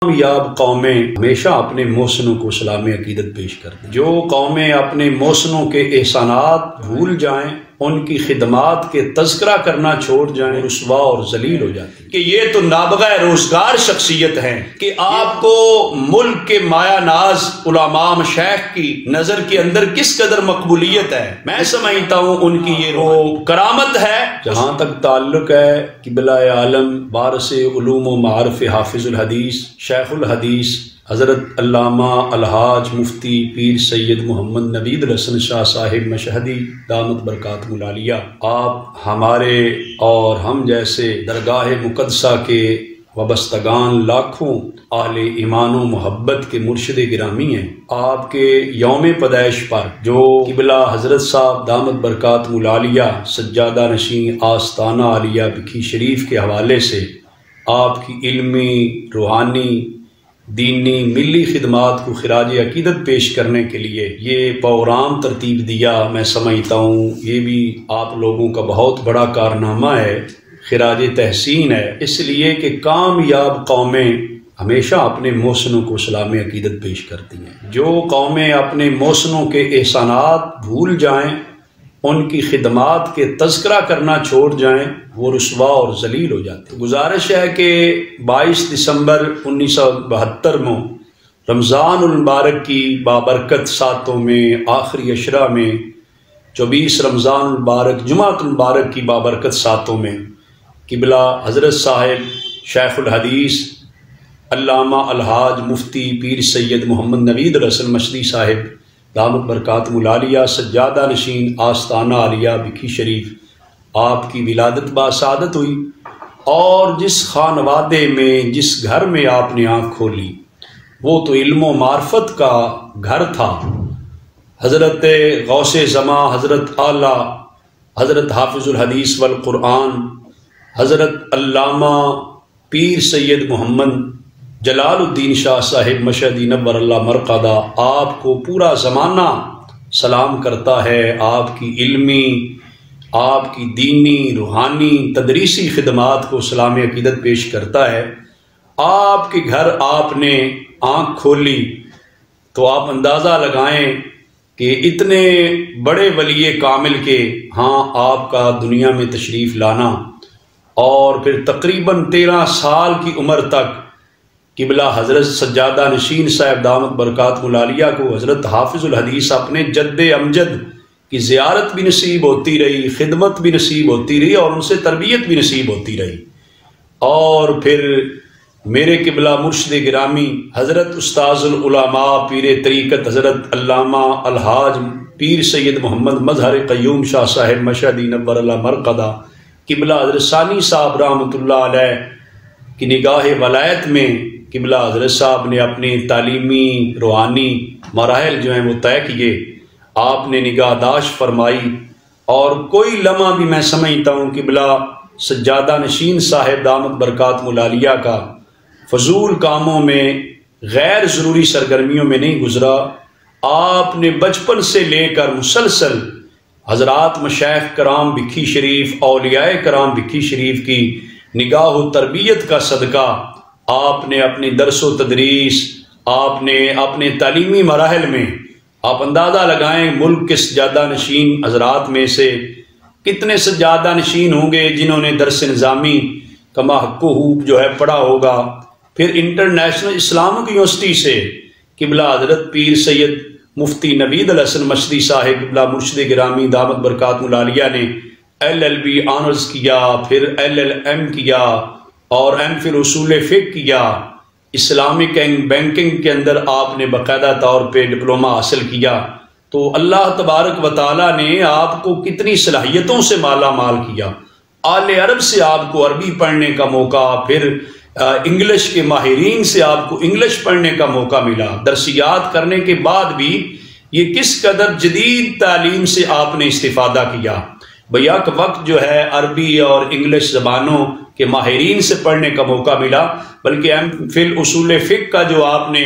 کامیاب قومیں ہمیشہ اپنے محسنوں کو سلام عقیدت پیش کرتی ہیں۔ جو قومیں اپنے محسنوں کے احسانات بھول جائیں، ان کی خدمات کے تذکرہ کرنا چھوڑ جائیں، رسوا اور ذلیل ہو جاتی ہیں۔ کہ یہ تو نابغہ روزگار شخصیت ہیں کہ آپ کو ملک کے مایہ ناز علماء مشائخ کی نظر کے اندر کس قدر مقبولیت ہے، میں سمجھتا ہوں ان کی یہ کرامت ہے۔ جہاں تک تعلق ہے قبلہ عالم وارث علوم و معارف حافظ الحدیث شیخ الحدیث حضرت علامہ الحاج مفتی پیر سید محمد نوید الحسن شاہ صاحب مشہدی دامت برکاتہ العالیہ، آپ ہمارے اور ہم جیسے درگاہ مقدسہ کے وابستگان لاکھوں اہل ایمان و محبت کے مرشد گرامی ہیں۔ آپ کے یوم پیدائش پر جو قبلہ حضرت صاحب دامت برکاتہ العالیہ سجادہ نشین آستانہ عالیہ بکھی شریف کے حوالے سے آپ کی علمی، روحانی، دینی، ملی خدمات کو خراج عقیدت پیش کرنے کے لیے یہ پروگرام ترتیب دیا، میں سمجھتا ہوں یہ بھی آپ لوگوں کا بہت بڑا کارنامہ ہے، خراج تحسین ہے، اس لیے کہ کامیاب قومیں ہمیشہ اپنے محسنوں کو سلام عقیدت پیش کرتی ہیں۔ جو قومیں اپنے محسنوں کے احسانات بھول جائیں، ان کی خدمات کے تذکرہ کرنا چھوڑ جائیں، وہ رسوا اور ذلیل ہو جاتے ہیں۔ گزارش ہے کہ 22 دسمبر 1972 میں رمضان المبارک کی بابرکت ساتوں میں آخری عشرہ میں 24 رمضان المبارک جمعۃ المبارک کی بابرکت ساتوں میں قبلہ حضرت صاحب شیخ الحدیث علامہ الحاج مفتی پیر سید محمد نوید الحسن مشہدی صاحب دامت برکاتہ العالیہ سجادہ نشین آستانہ عالیہ بکھی شریف آپ کی ولادت باسعادت ہوئی، اور جس خانوادے میں جس گھر میں آپ نے آنکھ کھولی وہ تو علم و معرفت کا گھر تھا۔ حضرت غوث زماں حضرت اعلیٰ حضرت حافظ الحدیث والقرآن حضرت علامہ پیر سید محمد جلال الدین شاہ صاحب مشہدی نور اللہ مرقدہ، آپ کو پورا زمانہ سلام کرتا ہے، آپ کی علمی، آپ کی دینی، روحانی، تدریسی خدمات کو سلام عقیدت پیش کرتا ہے۔ آپ کے گھر آپ نے آنکھ کھولی تو آپ اندازہ لگائیں کہ اتنے بڑے ولی کامل کے ہاں آپ کا دنیا میں تشریف لانا، اور پھر تقریباً 13 سال کی عمر تک قبلہ حضرت سجادہ نشین صاحب دامت برکاتہ العالیہ کو حضرت حافظ الحدیث اپنے جد امجد کی زیارت بھی نصیب ہوتی رہی، خدمت بھی نصیب ہوتی رہی، اور ان سے تربیت بھی نصیب ہوتی رہی۔ اور پھر میرے قبلہ مرشد گرامی حضرت استاذ العلماء پیر طریقت حضرت علامہ الحاج پیر سید محمد مظہر قیوم شاہ صاحب مشہدی نور اللہ مرقدہ قبلہ حضرت ثانی صاحب رحمۃ اللہ علیہ کی نگاہ ولایت میں قبلہ حضرت صاحب نے اپنے تعلیمی روحانی مراحل جو ہیں وہ طے کیے، آپ نے نگہداشت فرمائی، اور کوئی لمحہ بھی میں سمجھتا ہوں قبلہ سجادہ نشین صاحب دامت برکاتہ العالیہ کا فضول کاموں میں، غیر ضروری سرگرمیوں میں نہیں گزرا۔ آپ نے بچپن سے لے کر مسلسل حضرات مشائخ کرام بکھی شریف، اولیاء کرام بکھی شریف کی نگاہ و تربیت کا صدقہ آپ نے اپنی درس و تدریس، آپ نے اپنے تعلیمی مراحل میں، آپ اندازہ لگائیں ملک کے سجادہ نشین حضرات میں سے کتنے سجادہ نشین ہوں گے جنہوں نے درس نظامی کما حق و حقوق جو ہے پڑھا ہوگا۔ پھر انٹرنیشنل اسلامک یونیورسٹی سے قبلہ حضرت پیر سید مفتی نوید الحسن مشہدی صاحب قبلہ مرشد گرامی دامت برکاتہ العالیہ نے LLB آنرز کیا، پھر LLM کیا، اور M.Phil اصول فقہ کیا۔ اسلامک بینکنگ کے اندر آپ نے باقاعدہ طور پہ ڈپلومہ حاصل کیا۔ تو اللہ تبارک و تعالیٰ نے آپ کو کتنی صلاحیتوں سے مالا مال کیا۔ آل عرب سے آپ کو عربی پڑھنے کا موقع، پھر انگلش کے ماہرین سے آپ کو انگلش پڑھنے کا موقع ملا۔ درسیات کرنے کے بعد بھی یہ کس قدر جدید تعلیم سے آپ نے استفادہ کیا۔ بیک وقت جو ہے عربی اور انگلش زبانوں کے ماہرین سے پڑھنے کا موقع ملا، بلکہ M.Phil اصول فقہ کا جو آپ نے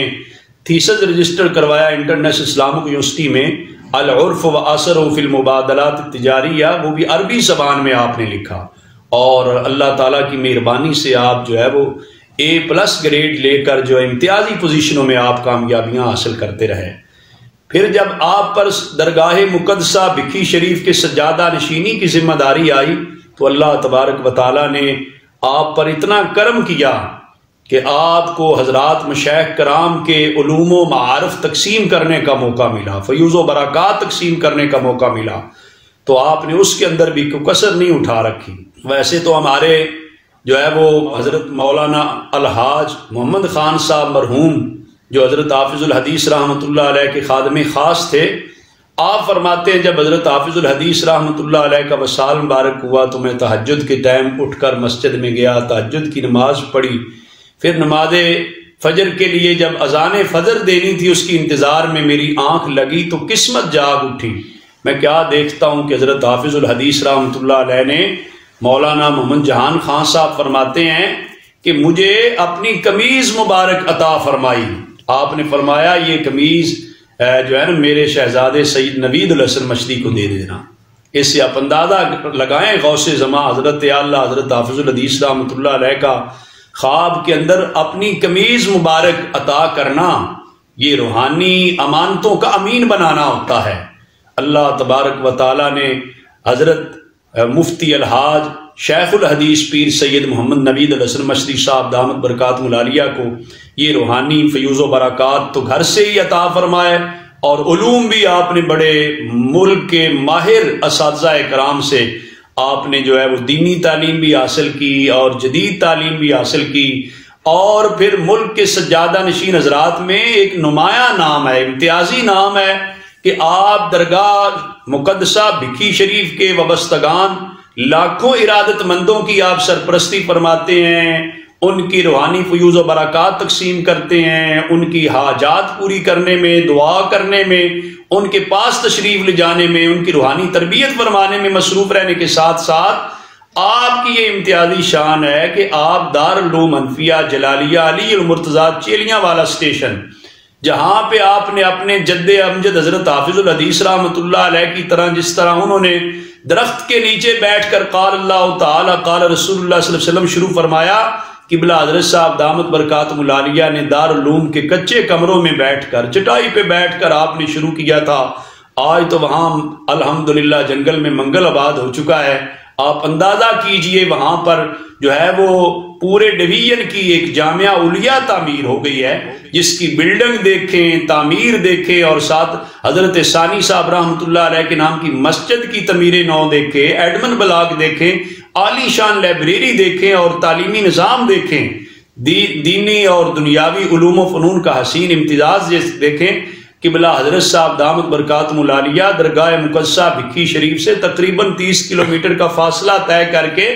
تھیسس رجسٹر کروایا انٹرنیشنل اسلامک یونیورسٹی میں، العرف و اثر فی المبادلات التجاریہ، وہ بھی عربی زبان میں آپ نے لکھا، اور اللہ تعالیٰ کی مہربانی سے آپ جو ہے وہ A+ گریڈ لے کر جو امتیازی پوزیشنوں میں آپ کامیابیاں حاصل کرتے رہے۔ پھر جب آپ پر درگاہ مقدسہ بکھی شریف کے سجادہ نشینی کی ذمہ داری آئی تو اللہ تبارک و تعالیٰ نے آپ پر اتنا کرم کیا کہ آپ کو حضرات مشائخ کرام کے علوم و معارف تقسیم کرنے کا موقع ملا، فیوز و برکات تقسیم کرنے کا موقع ملا، تو آپ نے اس کے اندر بھی کوئی کسر نہیں اٹھا رکھی۔ ویسے تو ہمارے جو ہے وہ حضرت مولانا الحاج محمد خان صاحب مرحوم جو حضرت حافظ الحدیث رحمۃ اللہ علیہ کے خادم خاص تھے، آپ فرماتے ہیں جب حضرت حافظ الحدیث رحمۃ اللہ علیہ کا وصال مبارک ہوا تو میں تہجد کے ٹائم اٹھ کر مسجد میں گیا، تہجد کی نماز پڑھی، پھر نماز فجر کے لیے جب اذان فجر دینی تھی اس کی انتظار میں میری آنکھ لگی تو قسمت جاگ اٹھی۔ میں کیا دیکھتا ہوں کہ حضرت حافظ الحدیث رحمۃ اللہ علیہ نے مولانا محمد جہان خان صاحب فرماتے ہیں کہ مجھے اپنی قمیض مبارک عطا فرمائی۔ آپ نے فرمایا یہ قمیض جو ہے نا میرے شہزادے سید نوید الحسن مشدی کو دے دینا۔ اس سے آپ اندازہ لگائیں غوث زمان حضرت اعلیٰ حضرت حافظ الحدیث رحمۃ اللہ علیہ کا خواب کے اندر اپنی قمیض مبارک عطا کرنا، یہ روحانی امانتوں کا امین بنانا ہوتا ہے۔ اللہ تبارک و تعالیٰ نے حضرت مفتی الحاج شیخ الحدیث پیر سید محمد نوید الحسن مشدی صاحب دامت برکاتہ العالیہ کو یہ روحانی فیوز و برکات تو گھر سے ہی عطا فرمائے، اور علوم بھی آپ نے بڑے ملک کے ماہر اساتذہ کرام سے آپ نے جو ہے وہ دینی تعلیم بھی حاصل کی اور جدید تعلیم بھی حاصل کی، اور پھر ملک کے سجادہ نشین حضرات میں ایک نمایاں نام ہے، امتیازی نام ہے کہ آپ درگاہ مقدسہ بکھی شریف کے وابستگان لاکھوں ارادت مندوں کی آپ سرپرستی فرماتے ہیں، ان کی روحانی فیوز و برکات تقسیم کرتے ہیں، ان کی حاجات پوری کرنے میں، دعا کرنے میں، ان کے پاس تشریف لے جانے میں، ان کی روحانی تربیت فرمانے میں مصروف رہنے کے ساتھ ساتھ آپ کی یہ امتیازی شان ہے کہ آپ دارالعلوم انفیہ جلالیہ علی المرتضیٰ چیلیاں والا اسٹیشن، جہاں پہ آپ نے اپنے جد امجد حضرت حافظ الحدیث رحمۃ اللہ علیہ کی طرح جس طرح انہوں نے درخت کے نیچے بیٹھ کر قال اللہ تعالی قال رسول اللہ صلی اللہ علیہ وسلم شروع فرمایا، قبلہ حضرت صاحب دامت برکاتہ العالیہ نے دارالعلوم کے کچے کمروں میں بیٹھ کر چٹائی پہ بیٹھ کر آپ نے شروع کیا تھا۔ آج تو وہاں الحمدللہ جنگل میں منگل آباد ہو چکا ہے، آپ اندازہ کیجئے وہاں پر جو ہے وہ پورے ڈویژن کی ایک جامعہ علیہ تعمیر ہو گئی ہے، جس کی بلڈنگ دیکھیں، تعمیر دیکھیں، اور ساتھ حضرت ثانی صاحب رحمۃ اللہ علیہ کے نام کی مسجد کی تعمیر نو دیکھیں، ایڈمن بلاک دیکھیں، عالی شان لائبریری دیکھیں، اور تعلیمی نظام دیکھیں، دینی اور دنیاوی علوم و فنون کا حسین امتزاج دیکھیں۔ قبلہ حضرت صاحب دامت برکاتہ العالیہ درگاہ مقدسہ بکھی شریف سے تقریباً 30 کلومیٹر کا فاصلہ طے کر کے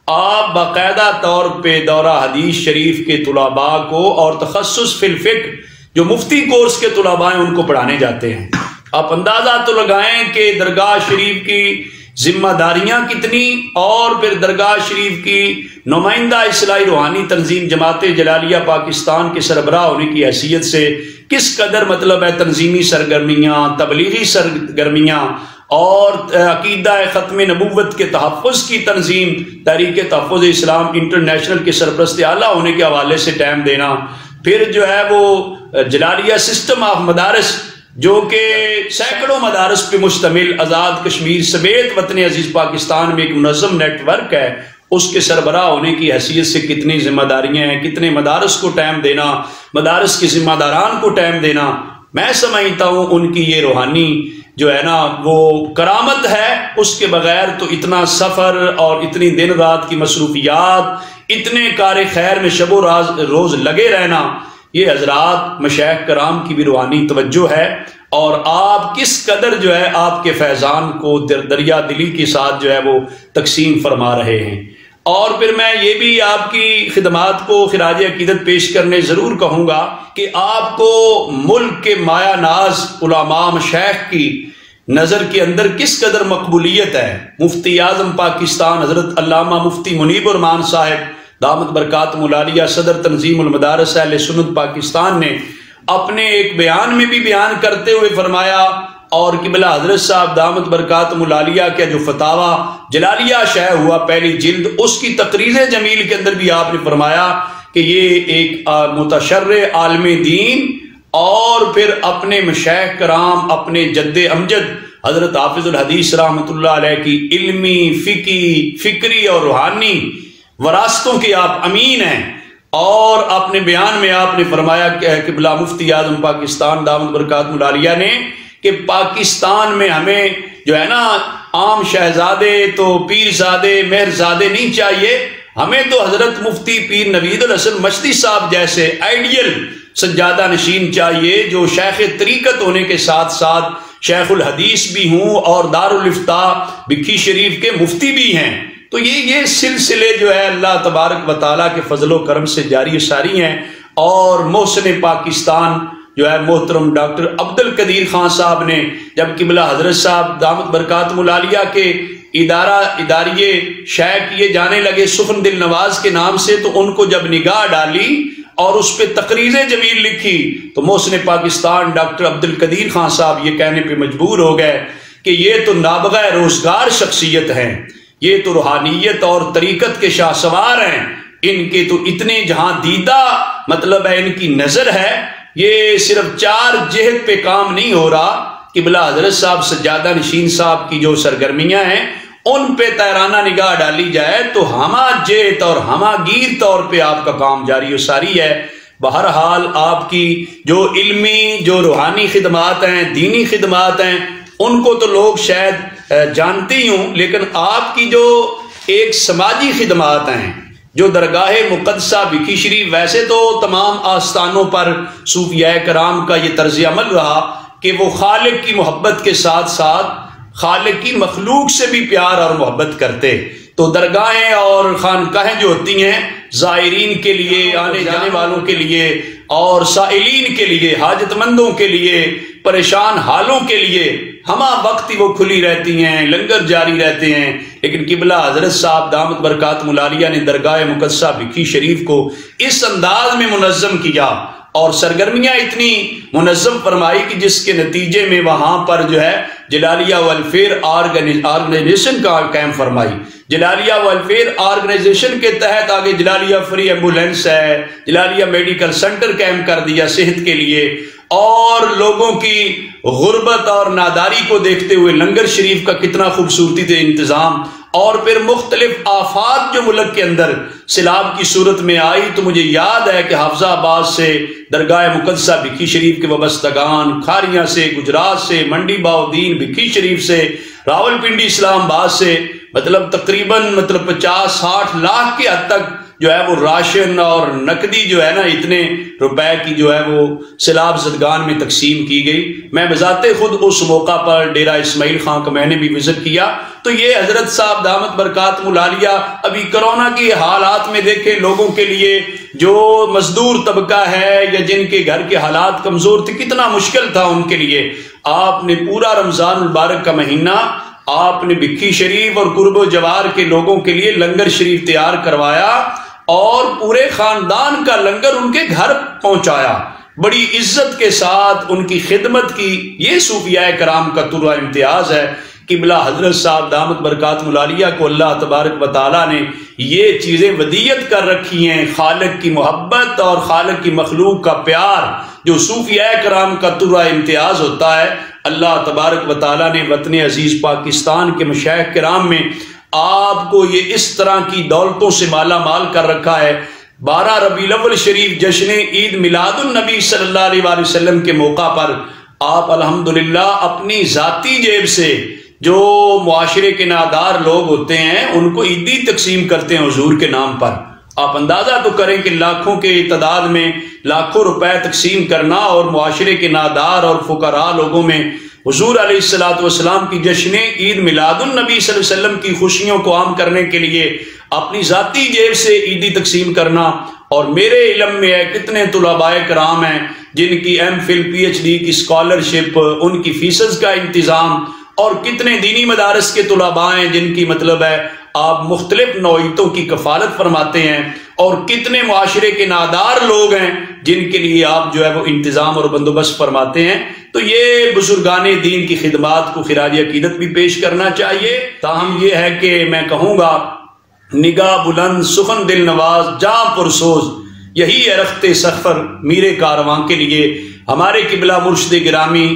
آپ باقاعدہ طور پہ دورہ حدیث شریف کے طلباء کو اور تخصص فی الفقہ جو مفتی کورس کے طلباء ہیں ان کو پڑھانے جاتے ہیں۔ آپ اندازہ تو لگائیں کہ درگاہ شریف کی ذمہ داریاں کتنی، اور پھر درگاہ شریف کی نمائندہ اصلاحی روحانی تنظیم جماعت جلالیہ پاکستان کے سربراہ ہونے کی حیثیت سے کس قدر مطلب ہے تنظیمی سرگرمیاں، تبلیغی سرگرمیاں، اور عقیدہ ختم نبوت کے تحفظ کی تنظیم تحریک تحفظ اسلام انٹرنیشنل کے سرپرست اعلیٰ ہونے کے حوالے سے ٹائم دینا، پھر جو ہے وہ جلالیہ سسٹم آف مدارس جو کہ سینکڑوں مدارس پہ مشتمل آزاد کشمیر سمیت وطن عزیز پاکستان میں ایک منظم نیٹ ورک ہے، اس کے سربراہ ہونے کی حیثیت سے کتنی ذمہ داریاں ہیں، کتنے مدارس کو ٹائم دینا، مدارس کے ذمہ داران کو ٹائم دینا۔ میں سمجھتا ہوں ان کی یہ روحانی جو ہے نا وہ کرامت ہے، اس کے بغیر تو اتنا سفر اور اتنی دن رات کی مصروفیات، اتنے کار خیر میں شب و روز لگے رہنا، یہ حضرات مشائخ کرام کی بھی روحانی توجہ ہے، اور آپ کس قدر جو ہے آپ کے فیضان کو دریا دلی کے ساتھ جو ہے وہ تقسیم فرما رہے ہیں۔ اور پھر میں یہ بھی آپ کی خدمات کو خراج عقیدت پیش کرنے ضرور کہوں گا کہ آپ کو ملک کے مایہ ناز علماء مشائخ کی نظر کے اندر کس قدر مقبولیت ہے۔ مفتی اعظم پاکستان حضرت علامہ مفتی منیب الرحمان صاحب دامت برکاتہ العالیہ صدر تنظیم المدارس اہل سنت پاکستان نے اپنے ایک بیان میں بھی بیان کرتے ہوئے فرمایا، اور قبلہ حضرت صاحب دامت برکاتہ العالیہ کا جو فتاوی جلالیہ شائع ہوا پہلی جلد، اس کی تقریر جمیل کے اندر بھی آپ نے فرمایا کہ یہ ایک متشرع عالم دین اور پھر اپنے مشائخ کرام، اپنے جد امجد حضرت حافظ الحدیث رحمۃ اللہ علیہ کی علمی، فکری اور روحانی وراثتوں کے آپ امین ہیں۔ اور اپنے بیان میں آپ نے فرمایا کہ قبلہ مفتی اعظم پاکستان دامت برکاتہ العالیہ نے کہ پاکستان میں ہمیں جو ہے نا عام شہزادے تو پیرزادے مہرزادے نہیں چاہیے، ہمیں تو حضرت مفتی پیر نوید الحسن مشتی صاحب جیسے آئیڈیل سجادہ نشین چاہیے، جو شیخ طریقت ہونے کے ساتھ ساتھ شیخ الحدیث بھی ہوں اور دارالافتاء بکھی شریف کے مفتی بھی ہیں۔ تو یہ سلسلے جو ہے اللہ تبارک و تعالیٰ کے فضل و کرم سے جاری ساری ہیں۔ اور محسن پاکستان جو ہے محترم ڈاکٹر عبد القدیر خان صاحب نے جب قبلہ حضرت صاحب دامت برکاتہ العالیہ کے اداریے شائع کیے جانے لگے سخن دل نواز کے نام سے، تو ان کو جب نگاہ ڈالی اور اس پہ تقریر جمیل لکھی تو محسن پاکستان ڈاکٹر عبد القدیر خان صاحب یہ کہنے پہ مجبور ہو گئے کہ یہ تو نابغہ روزگار شخصیت ہیں، یہ تو روحانیت اور طریقت کے شاہ سوار ہیں، ان کے تو اتنے جہاں دیدہ مطلب ہے ان کی نظر ہے، یہ صرف 4 جہت پہ کام نہیں ہو رہا۔ قبلہ حضرت صاحب سجادہ نشین صاحب کی جو سرگرمیاں ہیں ان پہ تیرانہ نگاہ ڈالی جائے تو ہمہ جہت اور ہمہ گیر طور پہ آپ کا کام جاری و ساری ہے۔ بہرحال آپ کی جو علمی جو روحانی خدمات ہیں، دینی خدمات ہیں، ان کو تو لوگ شاید جانتے ہی ہوں، لیکن آپ کی جو ایک سماجی خدمات ہیں، جو درگاہ مقدسہ بکھی شریف، ویسے تو تمام آستانوں پر صوفیاء کرام کا یہ طرز عمل رہا کہ وہ خالق کی محبت کے ساتھ ساتھ خالق کی مخلوق سے بھی پیار اور محبت کرتے۔ تو درگاہیں اور خانقاہیں جو ہوتی ہیں زائرین کے لیے، آنے جانے والوں کے لیے اور سائلین کے لیے، حاجت مندوں کے لیے، پریشان حالوں کے لیے ہمہ وقت ہی وہ کھلی رہتی ہیں، لنگر جاری رہتے ہیں۔ لیکن قبلہ حضرت صاحب دامت برکاتہ العالیہ نے درگاہ مقدسہ بکھی شریف کو اس انداز میں منظم کیا اور سرگرمیاں اتنی منظم فرمائی کہ جس کے نتیجے میں وہاں پر جو ہے جلالیہ ویلفیئر آرگنائزیشن کا قائم فرمائی۔ جلالیہ ویلفیئر آرگنائزیشن کے تحت آگے جلالیہ فری ایمبولینس ہے، جلالیہ میڈیکل سینٹر قائم کر دیا صحت کے لیے، اور لوگوں کی غربت اور ناداری کو دیکھتے ہوئے لنگر شریف کا کتنا خوبصورتی سے انتظام، اور پھر مختلف آفات جو ملک کے اندر سیلاب کی صورت میں آئی، تو مجھے یاد ہے کہ حافظ آباد سے درگاہ مقدسہ بکھی شریف کے وابستگان، کھاریاں سے، گجرات سے، منڈی باؤدین بکھی شریف سے، راول پنڈی اسلام آباد سے مطلب تقریباً 50-60 لاکھ کے حد تک جو ہے وہ راشن اور نقدی جو ہے نا اتنے روپے کی جو ہے وہ سیلاب زدگان میں تقسیم کی گئی۔ میں بذات خود اس موقع پر ڈیرہ اسماعیل خان کا میں نے بھی وزٹ کیا، تو یہ حضرت صاحب دامت برکاتہ العالیہ ابھی کرونا کی حالات میں دیکھیں لوگوں کے لیے جو مزدور طبقہ ہے یا جن کے گھر کے حالات کمزور تھے، کتنا مشکل تھا ان کے لیے۔ آپ نے پورا رمضان المبارک کا مہینہ آپ نے بکھی شریف اور قرب و جوار کے لوگوں کے لیے لنگر شریف تیار کروایا اور پورے خاندان کا لنگر ان کے گھر پہنچایا، بڑی عزت کے ساتھ ان کی خدمت کی۔ یہ صوفیاء کرام کا طرح امتیاز ہے۔ قبلہ حضرت صاحب دامت برکاتہ العالیہ کو اللہ تبارک و تعالیٰ نے یہ چیزیں ودیت کر رکھی ہیں، خالق کی محبت اور خالق کی مخلوق کا پیار، جو صوفیاء کرام کا طرح امتیاز ہوتا ہے۔ اللہ تبارک و تعالیٰ نے وطن عزیز پاکستان کے مشائخ کرام میں آپ کو یہ اس طرح کی دولتوں سے مالا مال کر رکھا ہے۔ 12 ربیع الاول شریف جشن عید میلاد النبی صلی اللہ علیہ وآلہ وسلم کے موقع پر آپ الحمدللہ اپنی ذاتی جیب سے جو معاشرے کے نادار لوگ ہوتے ہیں ان کو عیدی تقسیم کرتے ہیں حضور کے نام پر۔ آپ اندازہ تو کریں کہ لاکھوں کے تعداد میں لاکھوں روپے تقسیم کرنا اور معاشرے کے نادار اور فقراء لوگوں میں حضور علیہ الصلوۃ والسلام کی جشن عید میلاد النبی صلی اللہ علیہ وسلم کی خوشیوں کو عام کرنے کے لیے اپنی ذاتی جیب سے عیدی تقسیم کرنا۔ اور میرے علم میں ہے کتنے طلباء کرام ہیں جن کی M Phil P H D کی اسکالرشپ، ان کی فیسز کا انتظام، اور کتنے دینی مدارس کے طلباء ہیں جن کی مطلب ہے آپ مختلف نوعیتوں کی کفالت فرماتے ہیں، اور کتنے معاشرے کے نادار لوگ ہیں جن کے لیے آپ جو ہے وہ انتظام اور بندوبست فرماتے ہیں۔ تو یہ بزرگان دین کی خدمات کو خراج عقیدت بھی پیش کرنا چاہیے۔ تاہم یہ ہے کہ میں کہوں گا نگاہ بلند، سخن دل نواز، جاں پرسوز، یہی ہے رخت سفر میر کارواں کے لیے ہمارے قبلہ مرشد گرامی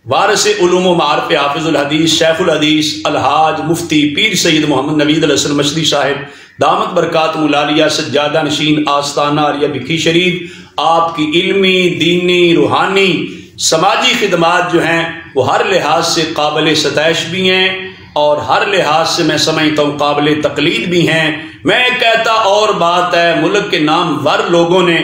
وارث علوم و معارف حافظ الحدیث شیخ الحدیث الحاج مفتی پیر سید محمد نوید الحسن مشدی صاحب دامت برکاتہ العالیہ سجادہ نشین آستانہ عالیہ بکھی شریف آپ کی علمی دینی روحانی سماجی خدمات جو ہیں وہ ہر لحاظ سے قابل ستائش بھی ہیں اور ہر لحاظ سے میں سمجھتا ہوں قابل تقلید بھی ہیں۔ میں کہتا اور بات ہے، ملک کے نامور لوگوں نے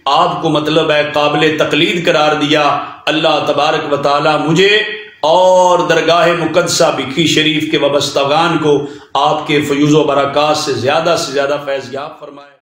آپ کو مطلب ہے قابل تقلید قرار دیا۔ اللہ تبارک و تعالی مجھے اور درگاہ مقدسہ بکھی شریف کے وابستگان کو آپ کے فیوز و برکات سے زیادہ فیض یاب فرمائے۔